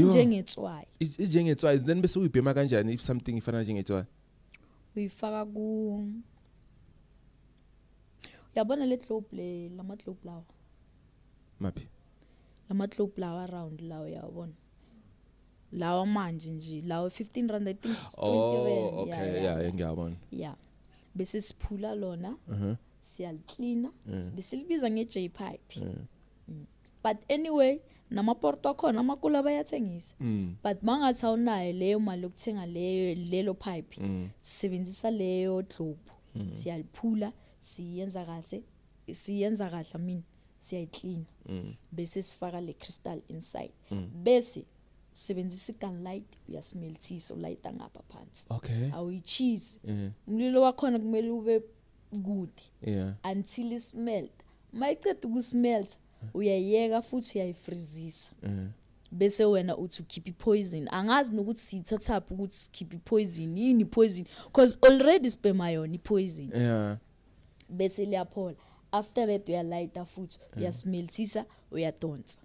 njengetswayi Njengetswayi then bese uyibhema kanjani if something ifana njengetswayi? uyifaka yabona le clobe lama clobe lawa Maphi? lama clobe lawa around lawa yabona lawa manje nje lawa 15 rand I think it's 20 rand. Okay, yeah, ngiyabona. Yeah. Bese siphula lona. Siyaliklina, bese libiza ngeJ pipe. But anyway, namaporto akhona amakulu abayathengisa. But mangathi awunayo leyo mali yokuthenga lelo pipe, sisebenzisa leyo globe. Siyaliphula, siyenza kahle I mean, siyayiklina. Bese sifaka le crystal inside. Bese sebenzisa igunlight uyasmeltisa ulayita ngapha phansi. Okay. Awuyicheese. Umlilo wakhona kumele ube good. Yeah. Until it smelt. Mayiqeda ukusmelt uyayeka futhi uyayifreezisa. Bese wena uthi keep poison. Angazi nokuthi sithatha ukuthi keep poison yini poison because already sperm iron poison. Yeah. Bese liyaphola. After that uyalighta futhi uyasmeltisa uyadonsa.